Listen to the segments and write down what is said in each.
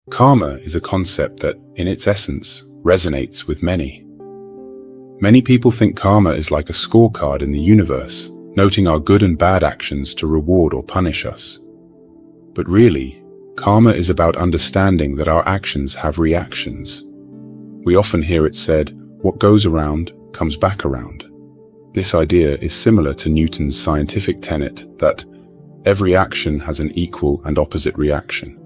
Karma is a concept that, in its essence, resonates with many. Many people think karma is like a scorecard in the universe, noting our good and bad actions to reward or punish us. But really, karma is about understanding that our actions have reactions. We often hear it said, "What goes around comes back around." This idea is similar to Newton's scientific tenet that every action has an equal and opposite reaction.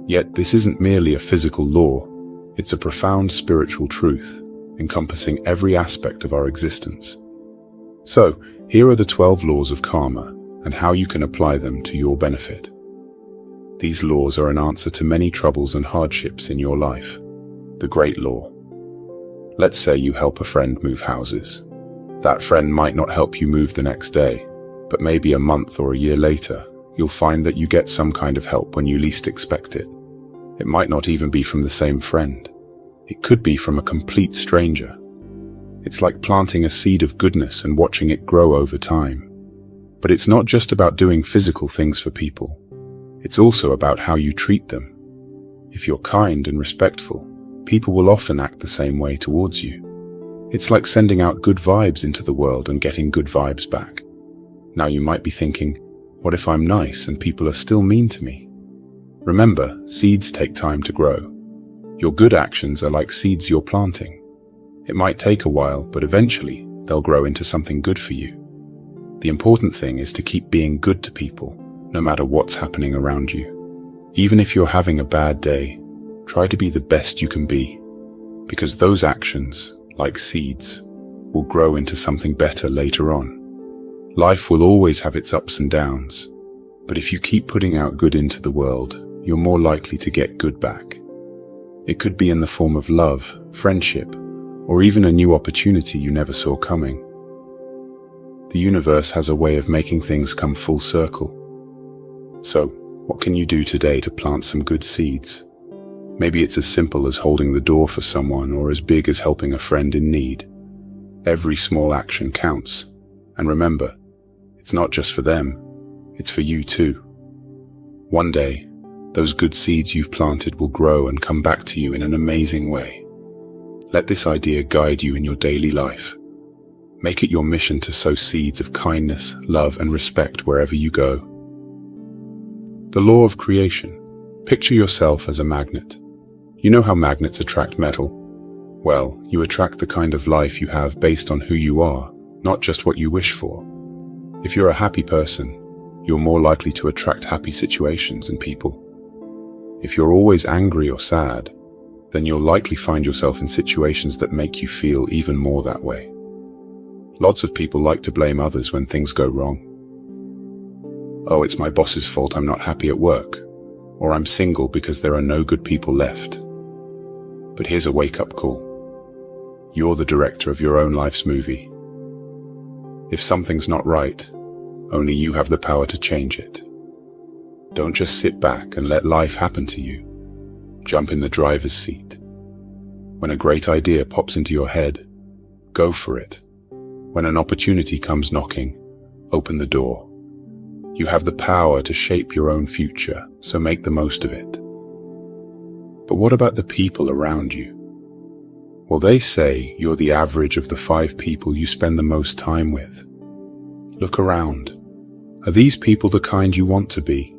Yet this isn't merely a physical law, it's a profound spiritual truth, encompassing every aspect of our existence. So, here are the 12 laws of karma and how you can apply them to your benefit. These laws are an answer to many troubles and hardships in your life. The Great Law. Let's say you help a friend move houses. That friend might not help you move the next day, but maybe a month or a year later, you'll find that you get some kind of help when you least expect it. It might not even be from the same friend. It could be from a complete stranger. It's like planting a seed of goodness and watching it grow over time. But it's not just about doing physical things for people. It's also about how you treat them. If you're kind and respectful, people will often act the same way towards you. It's like sending out good vibes into the world and getting good vibes back. Now you might be thinking, what if I'm nice and people are still mean to me? Remember, seeds take time to grow. Your good actions are like seeds you're planting. It might take a while, but eventually they'll grow into something good for you. The important thing is to keep being good to people, no matter what's happening around you. Even if you're having a bad day, try to be the best you can be, because those actions, like seeds, will grow into something better later on. Life will always have its ups and downs, but if you keep putting out good into the world, you're more likely to get good back. It could be in the form of love, friendship, or even a new opportunity you never saw coming. The universe has a way of making things come full circle. So, what can you do today to plant some good seeds? Maybe it's as simple as holding the door for someone or as big as helping a friend in need. Every small action counts. And remember, it's not just for them, it's for you too. One day, those good seeds you've planted will grow and come back to you in an amazing way. Let this idea guide you in your daily life. Make it your mission to sow seeds of kindness, love, and respect wherever you go. The law of creation. Picture yourself as a magnet. You know how magnets attract metal? Well, you attract the kind of life you have based on who you are, not just what you wish for. If you're a happy person, you're more likely to attract happy situations and people. If you're always angry or sad, then you'll likely find yourself in situations that make you feel even more that way. Lots of people like to blame others when things go wrong. Oh, it's my boss's fault I'm not happy at work, or I'm single because there are no good people left. But here's a wake-up call. You're the director of your own life's movie. If something's not right, only you have the power to change it. Don't just sit back and let life happen to you. Jump in the driver's seat. When a great idea pops into your head, go for it. When an opportunity comes knocking, open the door. You have the power to shape your own future, so make the most of it. But what about the people around you? Well, they say you're the average of the 5 people you spend the most time with. Look around. Are these people the kind you want to be?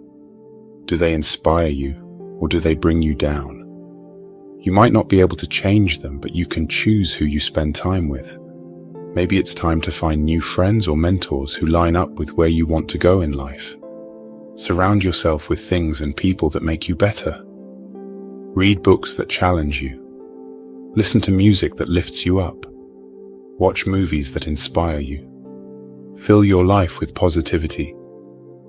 Do they inspire you, or do they bring you down? You might not be able to change them, but you can choose who you spend time with. Maybe it's time to find new friends or mentors who line up with where you want to go in life. Surround yourself with things and people that make you better. Read books that challenge you. Listen to music that lifts you up. Watch movies that inspire you. Fill your life with positivity,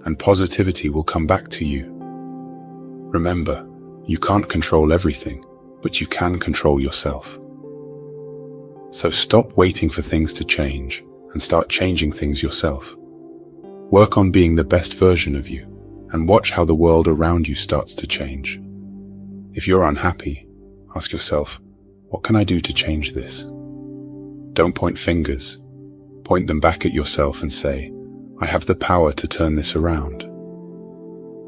and positivity will come back to you. Remember, you can't control everything, but you can control yourself. So stop waiting for things to change and start changing things yourself. Work on being the best version of you and watch how the world around you starts to change. If you're unhappy, ask yourself, what can I do to change this? Don't point fingers. Point them back at yourself and say, I have the power to turn this around.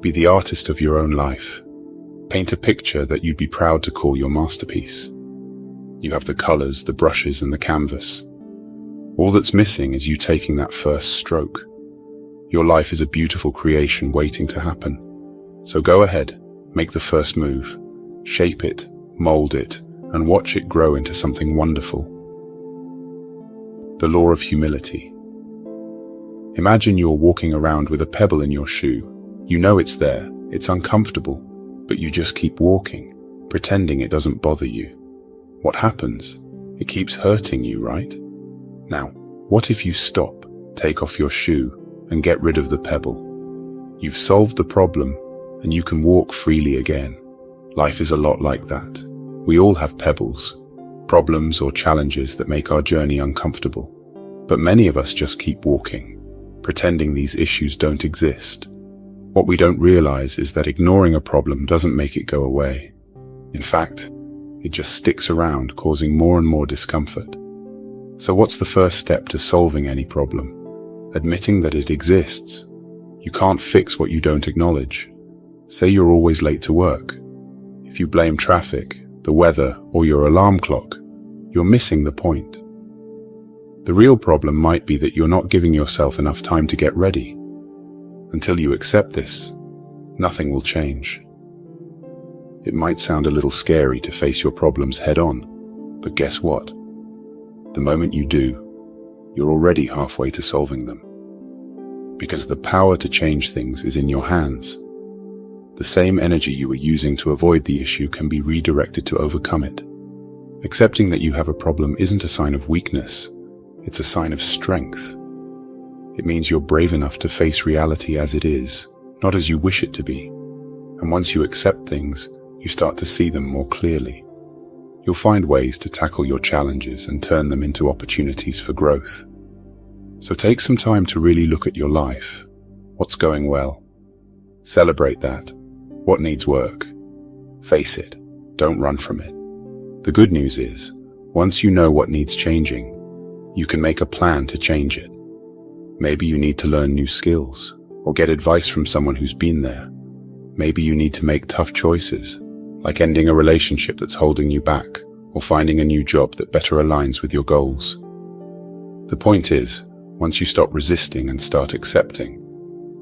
Be the artist of your own life. Paint a picture that you'd be proud to call your masterpiece. You have the colors, the brushes, and the canvas. All that's missing is you taking that first stroke. Your life is a beautiful creation waiting to happen. So go ahead, make the first move, shape it, mold it, and watch it grow into something wonderful. The law of humility. Imagine you're walking around with a pebble in your shoe. You know it's there, it's uncomfortable, but you just keep walking, pretending it doesn't bother you. What happens? It keeps hurting you, right? Now, what if you stop, take off your shoe, and get rid of the pebble? You've solved the problem, and you can walk freely again. Life is a lot like that. We all have pebbles, problems or challenges that make our journey uncomfortable. But many of us just keep walking, pretending these issues don't exist. What we don't realize is that ignoring a problem doesn't make it go away. In fact, it just sticks around, causing more and more discomfort. So what's the first step to solving any problem? Admitting that it exists. You can't fix what you don't acknowledge. Say you're always late to work. If you blame traffic, the weather, or your alarm clock, you're missing the point. The real problem might be that you're not giving yourself enough time to get ready. Until you accept this, nothing will change. It might sound a little scary to face your problems head on, but guess what? The moment you do, you're already halfway to solving them. Because the power to change things is in your hands. The same energy you were using to avoid the issue can be redirected to overcome it. Accepting that you have a problem isn't a sign of weakness, it's a sign of strength. It means you're brave enough to face reality as it is, not as you wish it to be. And once you accept things, you start to see them more clearly. You'll find ways to tackle your challenges and turn them into opportunities for growth. So take some time to really look at your life. What's going well? Celebrate that. What needs work? Face it. Don't run from it. The good news is, once you know what needs changing, you can make a plan to change it. Maybe you need to learn new skills, or get advice from someone who's been there. Maybe you need to make tough choices, like ending a relationship that's holding you back, or finding a new job that better aligns with your goals. The point is, once you stop resisting and start accepting,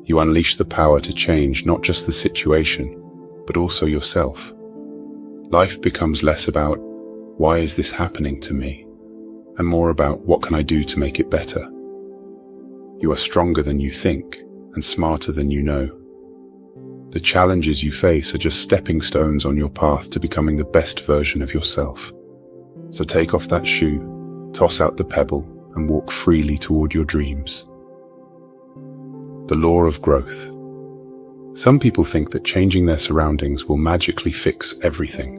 you unleash the power to change not just the situation, but also yourself. Life becomes less about, why is this happening to me? And more about, what can I do to make it better? You are stronger than you think, and smarter than you know. The challenges you face are just stepping stones on your path to becoming the best version of yourself. So take off that shoe, toss out the pebble, and walk freely toward your dreams. The law of growth. Some people think that changing their surroundings will magically fix everything.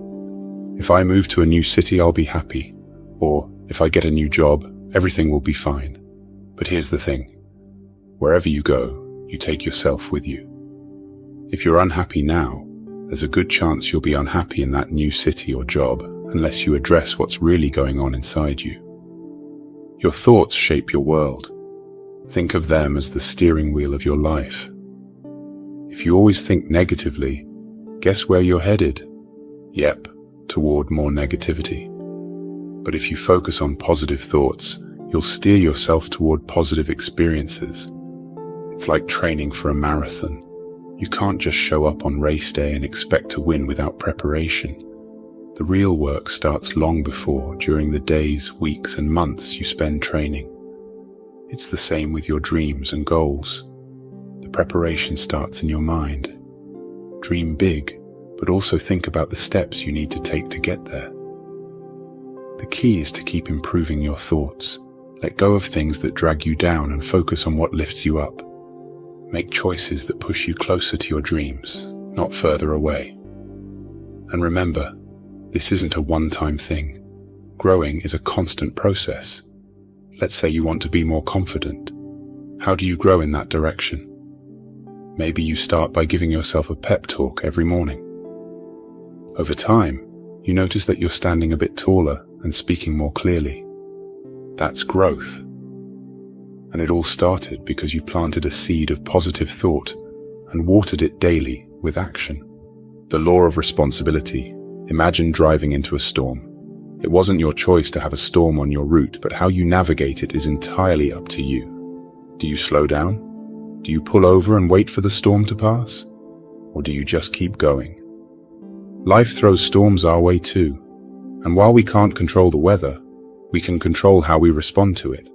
If I move to a new city, I'll be happy. Or, if I get a new job, everything will be fine. But here's the thing. Wherever you go, you take yourself with you. If you're unhappy now, there's a good chance you'll be unhappy in that new city or job unless you address what's really going on inside you. Your thoughts shape your world. Think of them as the steering wheel of your life. If you always think negatively, guess where you're headed? Yep, toward more negativity. But if you focus on positive thoughts, you'll steer yourself toward positive experiences. It's like training for a marathon. You can't just show up on race day and expect to win without preparation. The real work starts long before, during the days, weeks, and months you spend training. It's the same with your dreams and goals. The preparation starts in your mind. Dream big, but also think about the steps you need to take to get there. The key is to keep improving your thoughts. Let go of things that drag you down and focus on what lifts you up. Make choices that push you closer to your dreams, not further away. And remember, this isn't a one-time thing. Growing is a constant process. Let's say you want to be more confident. How do you grow in that direction? Maybe you start by giving yourself a pep talk every morning. Over time, you notice that you're standing a bit taller and speaking more clearly. That's growth. And it all started because you planted a seed of positive thought and watered it daily with action. The law of responsibility. Imagine driving into a storm. It wasn't your choice to have a storm on your route, but how you navigate it is entirely up to you. Do you slow down? Do you pull over and wait for the storm to pass? Or do you just keep going? Life throws storms our way too, and while we can't control the weather, we can control how we respond to it.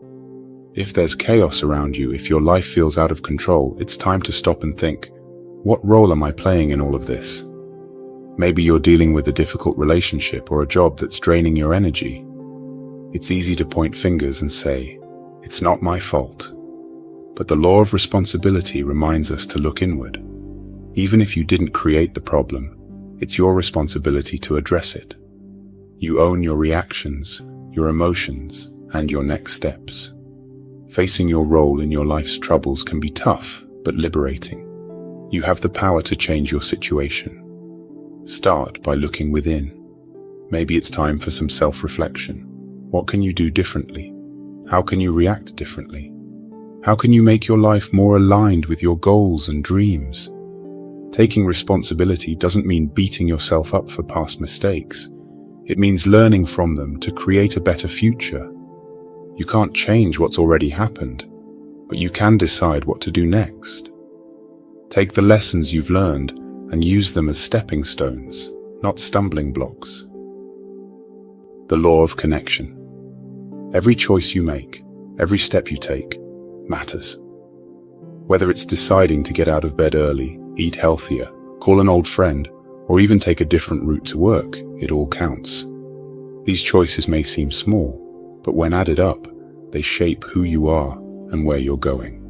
If there's chaos around you, if your life feels out of control, it's time to stop and think, what role am I playing in all of this? Maybe you're dealing with a difficult relationship or a job that's draining your energy. It's easy to point fingers and say, it's not my fault. But the law of responsibility reminds us to look inward. Even if you didn't create the problem, it's your responsibility to address it. You own your reactions, your emotions, and your next steps. Facing your role in your life's troubles can be tough, but liberating. You have the power to change your situation. Start by looking within. Maybe it's time for some self-reflection. What can you do differently? How can you react differently? How can you make your life more aligned with your goals and dreams? Taking responsibility doesn't mean beating yourself up for past mistakes. It means learning from them to create a better future. You can't change what's already happened, but you can decide what to do next. Take the lessons you've learned and use them as stepping stones, not stumbling blocks. The law of connection. Every choice you make, every step you take, matters. Whether it's deciding to get out of bed early, eat healthier, call an old friend, or even take a different route to work, it all counts. These choices may seem small, but when added up, they shape who you are and where you're going.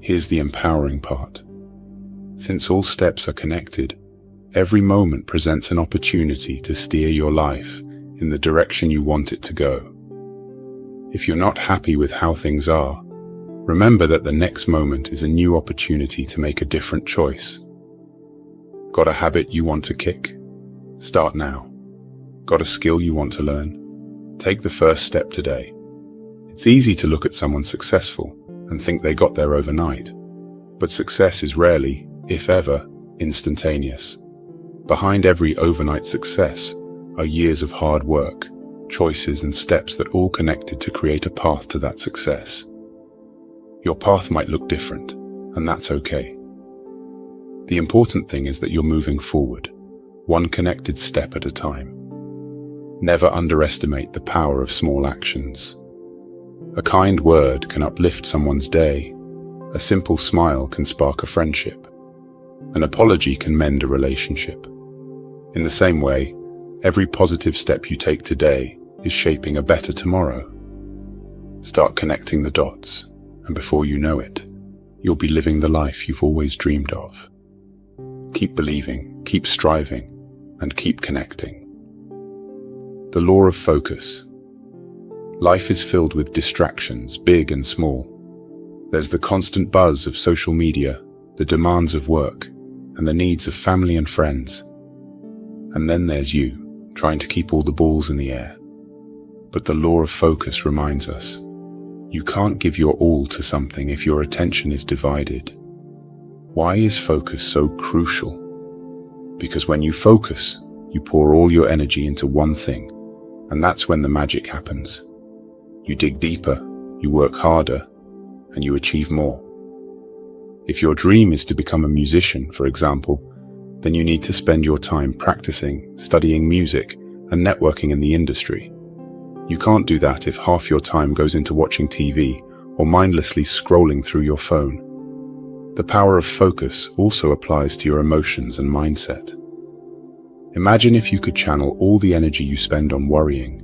Here's the empowering part. Since all steps are connected, every moment presents an opportunity to steer your life in the direction you want it to go. If you're not happy with how things are, remember that the next moment is a new opportunity to make a different choice. Got a habit you want to kick? Start now. Got a skill you want to learn? Take the first step today. It's easy to look at someone successful and think they got there overnight, but success is rarely, if ever, instantaneous. Behind every overnight success are years of hard work, choices and steps that all connected to create a path to that success. Your path might look different, and that's okay. The important thing is that you're moving forward, one connected step at a time. Never underestimate the power of small actions. A kind word can uplift someone's day. A simple smile can spark a friendship. An apology can mend a relationship. In the same way, every positive step you take today is shaping a better tomorrow. Start connecting the dots, and before you know it, you'll be living the life you've always dreamed of. Keep believing, keep striving, and keep connecting. The law of focus. Life is filled with distractions, big and small. There's the constant buzz of social media, the demands of work, and the needs of family and friends. And then there's you, trying to keep all the balls in the air. But the law of focus reminds us, you can't give your all to something if your attention is divided. Why is focus so crucial? Because when you focus, you pour all your energy into one thing, and that's when the magic happens. You dig deeper, you work harder, and you achieve more. If your dream is to become a musician, for example, then you need to spend your time practicing, studying music, and networking in the industry. You can't do that if half your time goes into watching TV or mindlessly scrolling through your phone. The power of focus also applies to your emotions and mindset. Imagine if you could channel all the energy you spend on worrying,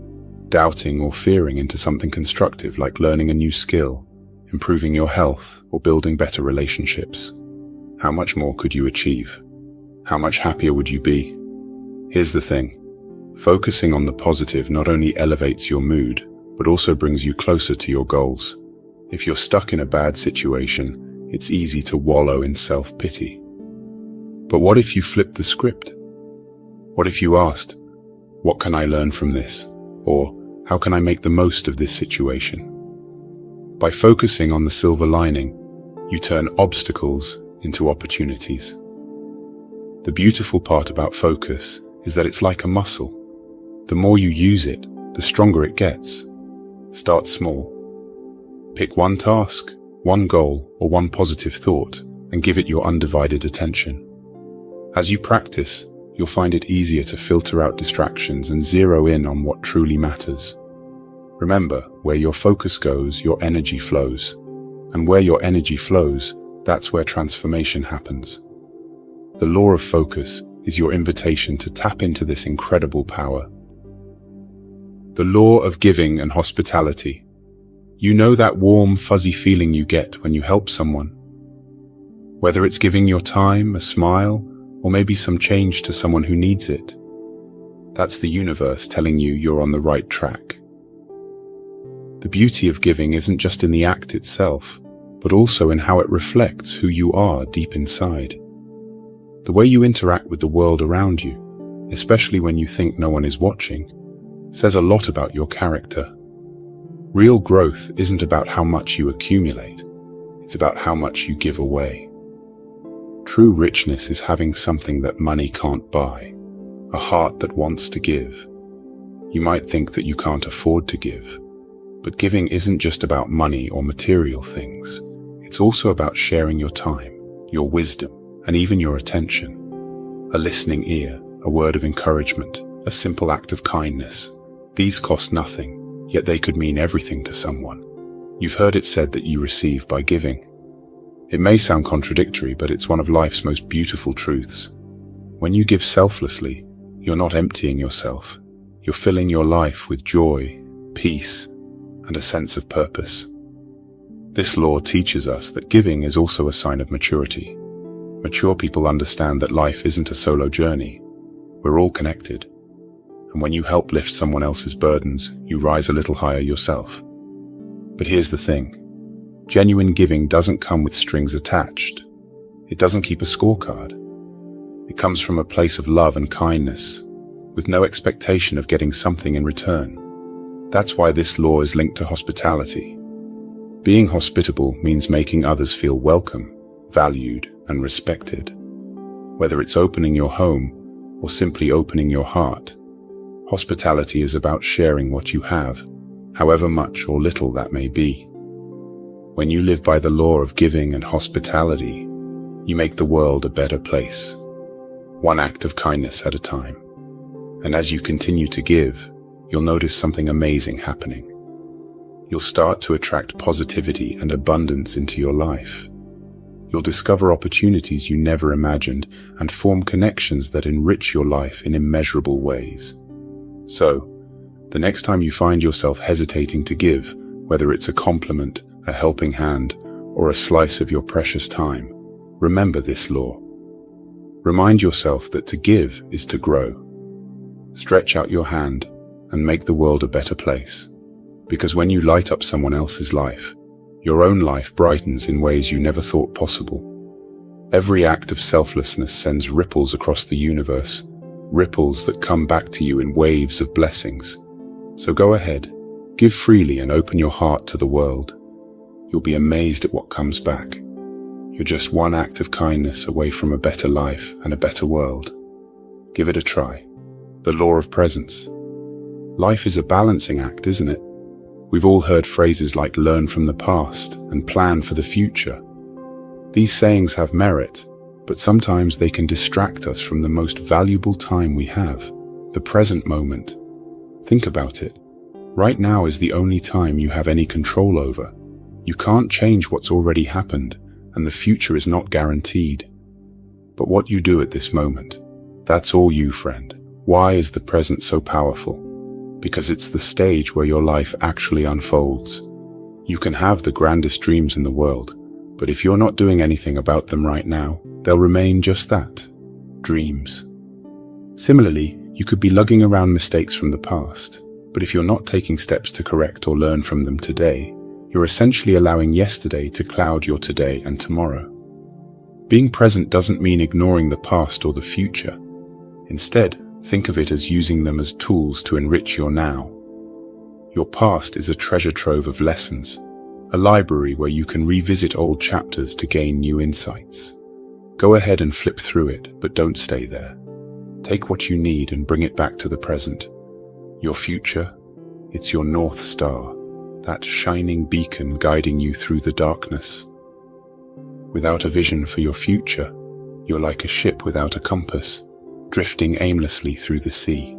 doubting or fearing into something constructive like learning a new skill, improving your health, or building better relationships. How much more could you achieve? How much happier would you be? Here's the thing. Focusing on the positive not only elevates your mood, but also brings you closer to your goals. If you're stuck in a bad situation, it's easy to wallow in self-pity. But what if you flipped the script? What if you asked, what can I learn from this? Or, how can I make the most of this situation? By focusing on the silver lining, you turn obstacles into opportunities. The beautiful part about focus is that it's like a muscle. The more you use it, the stronger it gets. Start small. Pick one task, one goal, or one positive thought, and give it your undivided attention. As you practice, you'll find it easier to filter out distractions and zero in on what truly matters. Remember, where your focus goes, your energy flows. And where your energy flows, that's where transformation happens. The law of focus is your invitation to tap into this incredible power. The law of giving and hospitality. You know that warm, fuzzy feeling you get when you help someone? Whether it's giving your time, a smile, or maybe some change to someone who needs it. That's the universe telling you you're on the right track. The beauty of giving isn't just in the act itself, but also in how it reflects who you are deep inside. The way you interact with the world around you, especially when you think no one is watching, says a lot about your character. Real growth isn't about how much you accumulate, it's about how much you give away. True richness is having something that money can't buy, a heart that wants to give. You might think that you can't afford to give, but giving isn't just about money or material things. It's also about sharing your time, your wisdom, and even your attention. A listening ear, a word of encouragement, a simple act of kindness. These cost nothing, yet they could mean everything to someone. You've heard it said that you receive by giving. It may sound contradictory, but it's one of life's most beautiful truths. When you give selflessly, you're not emptying yourself. You're filling your life with joy, peace, and a sense of purpose. This law teaches us that giving is also a sign of maturity. Mature people understand that life isn't a solo journey. We're all connected. And when you help lift someone else's burdens, you rise a little higher yourself. But here's the thing. Genuine giving doesn't come with strings attached. It doesn't keep a scorecard. It comes from a place of love and kindness, with no expectation of getting something in return. That's why this law is linked to hospitality. Being hospitable means making others feel welcome, valued, and respected. Whether it's opening your home or simply opening your heart, hospitality is about sharing what you have, however much or little that may be. When you live by the law of giving and hospitality, you make the world a better place, one act of kindness at a time. And as you continue to give, you'll notice something amazing happening. You'll start to attract positivity and abundance into your life. You'll discover opportunities you never imagined and form connections that enrich your life in immeasurable ways. So, the next time you find yourself hesitating to give, whether it's a compliment, a helping hand, or a slice of your precious time, remember this law. Remind yourself that to give is to grow. Stretch out your hand and make the world a better place. Because when you light up someone else's life, your own life brightens in ways you never thought possible. Every act of selflessness sends ripples across the universe, ripples that come back to you in waves of blessings. So go ahead, give freely and open your heart to the world. You'll be amazed at what comes back. You're just one act of kindness away from a better life and a better world. Give it a try. The law of presence. Life is a balancing act, isn't it? We've all heard phrases like learn from the past and plan for the future. These sayings have merit, but sometimes they can distract us from the most valuable time we have, the present moment. Think about it. Right now is the only time you have any control over. You can't change what's already happened, and the future is not guaranteed. But what you do at this moment, that's all you, friend. Why is the present so powerful? Because it's the stage where your life actually unfolds. You can have the grandest dreams in the world, but if you're not doing anything about them right now, they'll remain just that, dreams. Similarly, you could be lugging around mistakes from the past, but if you're not taking steps to correct or learn from them today, you're essentially allowing yesterday to cloud your today and tomorrow. Being present doesn't mean ignoring the past or the future. Instead, think of it as using them as tools to enrich your now. Your past is a treasure trove of lessons, a library where you can revisit old chapters to gain new insights. Go ahead and flip through it, but don't stay there. Take what you need and bring it back to the present. Your future, it's your North Star, that shining beacon guiding you through the darkness. Without a vision for your future, you're like a ship without a compass, drifting aimlessly through the sea.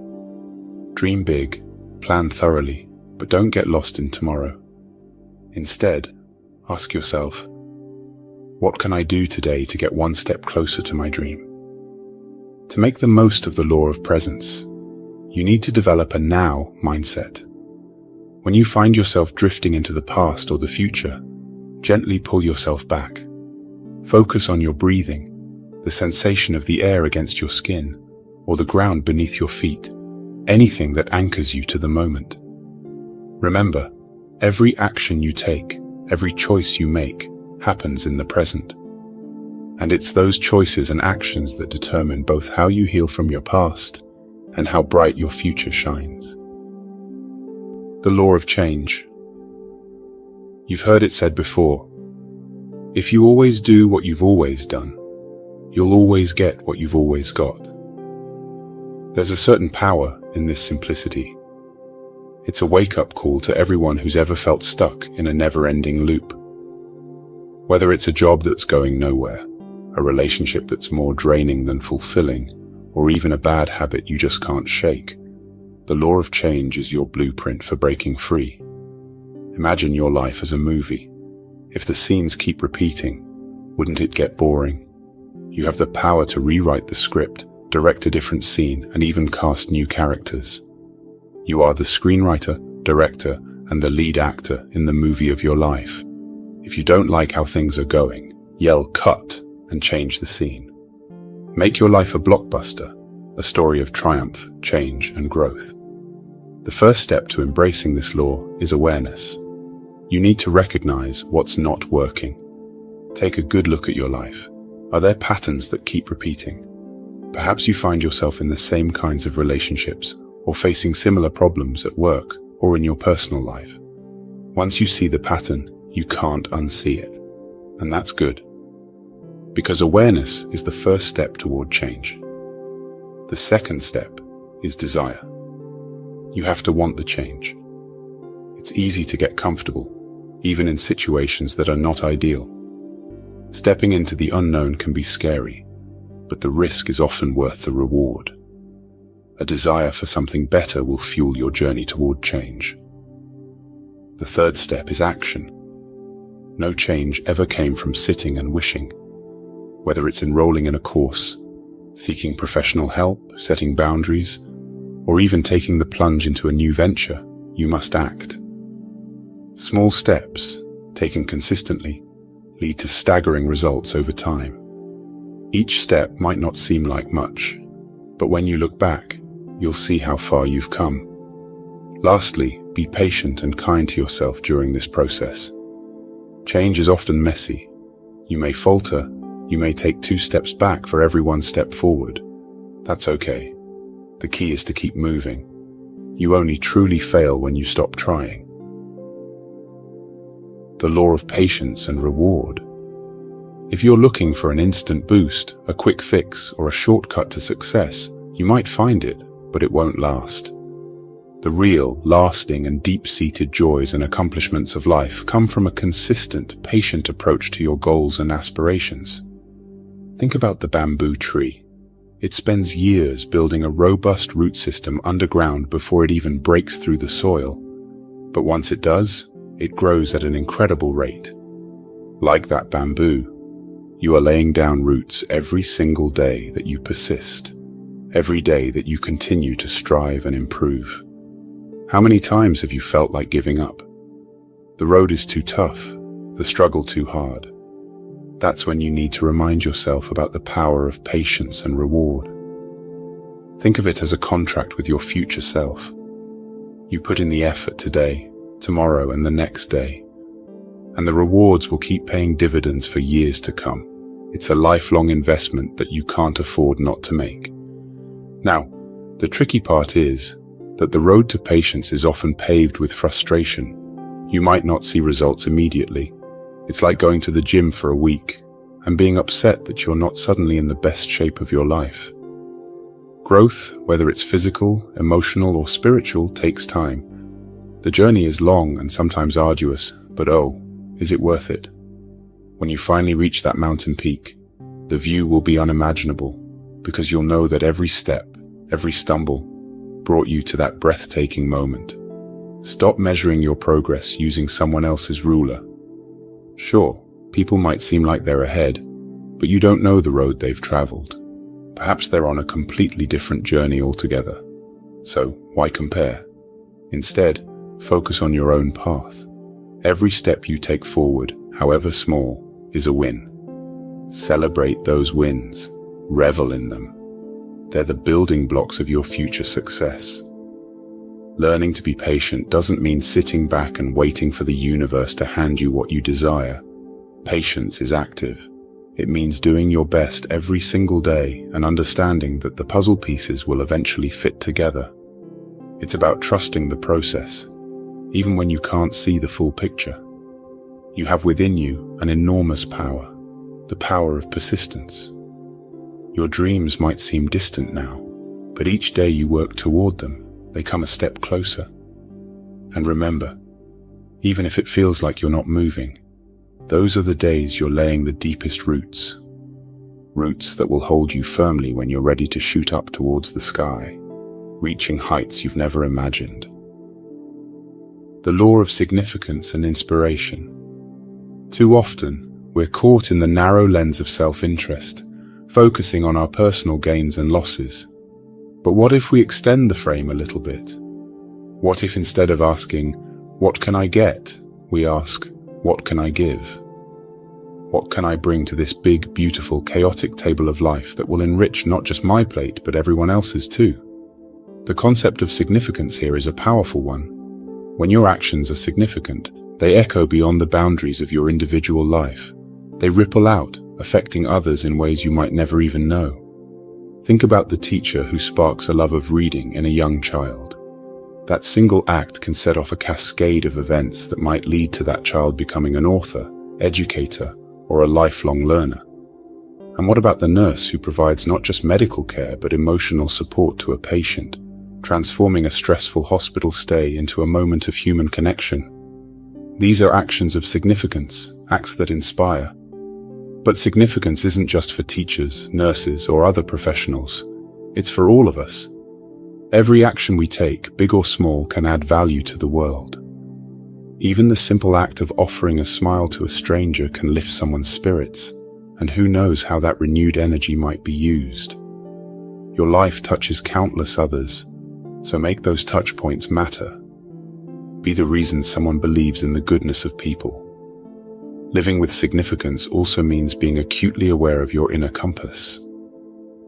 Dream big, plan thoroughly, but don't get lost in tomorrow. Instead, ask yourself, what can I do today to get one step closer to my dream? To make the most of the law of presence, you need to develop a now mindset. When you find yourself drifting into the past or the future, gently pull yourself back. Focus on your breathing, the sensation of the air against your skin, or the ground beneath your feet, anything that anchors you to the moment. Remember, every action you take, every choice you make, happens in the present. And it's those choices and actions that determine both how you heal from your past and how bright your future shines. The law of change. You've heard it said before, if you always do what you've always done, you'll always get what you've always got. There's a certain power in this simplicity. It's a wake-up call to everyone who's ever felt stuck in a never-ending loop. Whether it's a job that's going nowhere, a relationship that's more draining than fulfilling, or even a bad habit you just can't shake, the law of change is your blueprint for breaking free. Imagine your life as a movie. If the scenes keep repeating, wouldn't it get boring? You have the power to rewrite the script, direct a different scene, and even cast new characters. You are the screenwriter, director, and the lead actor in the movie of your life. If you don't like how things are going, yell cut and change the scene. Make your life a blockbuster, a story of triumph, change, and growth. The first step to embracing this law is awareness. You need to recognize what's not working. Take a good look at your life. Are there patterns that keep repeating? Perhaps you find yourself in the same kinds of relationships or facing similar problems at work or in your personal life. Once you see the pattern, you can't unsee it. And that's good. Because awareness is the first step toward change. The second step is desire. You have to want the change. It's easy to get comfortable, even in situations that are not ideal. Stepping into the unknown can be scary, but the risk is often worth the reward. A desire for something better will fuel your journey toward change. The third step is action. No change ever came from sitting and wishing. Whether it's enrolling in a course, seeking professional help, setting boundaries, or even taking the plunge into a new venture, you must act. Small steps, taken consistently, lead to staggering results over time. Each step might not seem like much, but when you look back, you'll see how far you've come. Lastly, be patient and kind to yourself during this process. Change is often messy. You may falter, you may take 2 steps back for every 1 step forward. That's okay. The key is to keep moving. You only truly fail when you stop trying. The law of patience and reward. If you're looking for an instant boost, a quick fix, or a shortcut to success, you might find it, but it won't last. The real, lasting, and deep-seated joys and accomplishments of life come from a consistent, patient approach to your goals and aspirations. Think about the bamboo tree. It spends years building a robust root system underground before it even breaks through the soil. But once it does, it grows at an incredible rate. Like that bamboo, you are laying down roots every single day that you persist, every day that you continue to strive and improve. How many times have you felt like giving up? The road is too tough, the struggle too hard. That's when you need to remind yourself about the power of patience and reward. Think of it as a contract with your future self. You put in the effort today, tomorrow, and the next day, and the rewards will keep paying dividends for years to come. It's a lifelong investment that you can't afford not to make. Now, the tricky part is that the road to patience is often paved with frustration. You might not see results immediately. It's like going to the gym for a week and being upset that you're not suddenly in the best shape of your life. Growth, whether it's physical, emotional, or spiritual, takes time. The journey is long and sometimes arduous, but oh, is it worth it? When you finally reach that mountain peak, the view will be unimaginable, because you'll know that every step, every stumble, brought you to that breathtaking moment. Stop measuring your progress using someone else's ruler. Sure, people might seem like they're ahead, but you don't know the road they've traveled. Perhaps they're on a completely different journey altogether. So, why compare? Instead, focus on your own path. Every step you take forward, however small, is a win. Celebrate those wins. Revel in them. They're the building blocks of your future success. Learning to be patient doesn't mean sitting back and waiting for the universe to hand you what you desire. Patience is active. It means doing your best every single day and understanding that the puzzle pieces will eventually fit together. It's about trusting the process, even when you can't see the full picture. You have within you an enormous power, the power of persistence. Your dreams might seem distant now, but each day you work toward them, they come a step closer. And remember, even if it feels like you're not moving, those are the days you're laying the deepest roots. Roots that will hold you firmly when you're ready to shoot up towards the sky, reaching heights you've never imagined. The law of significance and inspiration. Too often, we're caught in the narrow lens of self-interest, focusing on our personal gains and losses. But what if we extend the frame a little bit? What if instead of asking, "What can I get?" we ask, "What can I give?" What can I bring to this big, beautiful, chaotic table of life that will enrich not just my plate, but everyone else's too? The concept of significance here is a powerful one. When your actions are significant, they echo beyond the boundaries of your individual life. They ripple out, affecting others in ways you might never even know. Think about the teacher who sparks a love of reading in a young child. That single act can set off a cascade of events that might lead to that child becoming an author, educator, or a lifelong learner. And what about the nurse who provides not just medical care but emotional support to a patient, transforming a stressful hospital stay into a moment of human connection? These are actions of significance, acts that inspire. But significance isn't just for teachers, nurses, or other professionals. It's for all of us. Every action we take, big or small, can add value to the world. Even the simple act of offering a smile to a stranger can lift someone's spirits, and who knows how that renewed energy might be used. Your life touches countless others, so make those touch points matter. Be the reason someone believes in the goodness of people. Living with significance also means being acutely aware of your inner compass.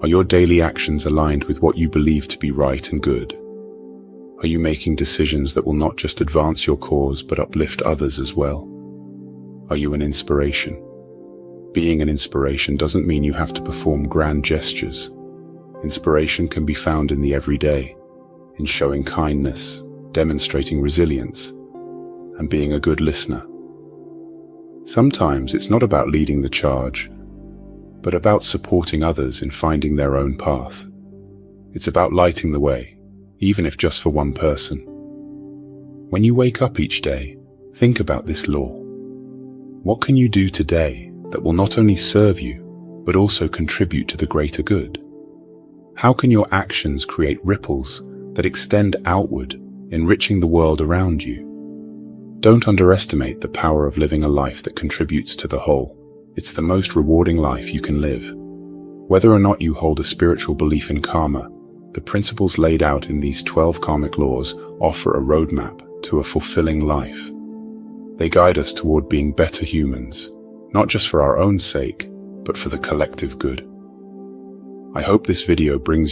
Are your daily actions aligned with what you believe to be right and good? Are you making decisions that will not just advance your cause but uplift others as well? Are you an inspiration? Being an inspiration doesn't mean you have to perform grand gestures. Inspiration can be found in the everyday, in showing kindness, demonstrating resilience, and being a good listener. Sometimes it's not about leading the charge, but about supporting others in finding their own path. It's about lighting the way, even if just for one person. When you wake up each day, think about this law. What can you do today that will not only serve you, but also contribute to the greater good? How can your actions create ripples that extend outward, enriching the world around you? Don't underestimate the power of living a life that contributes to the whole. It's the most rewarding life you can live. Whether or not you hold a spiritual belief in karma, the principles laid out in these 12 karmic laws offer a roadmap to a fulfilling life. They guide us toward being better humans, not just for our own sake, but for the collective good. I hope this video brings you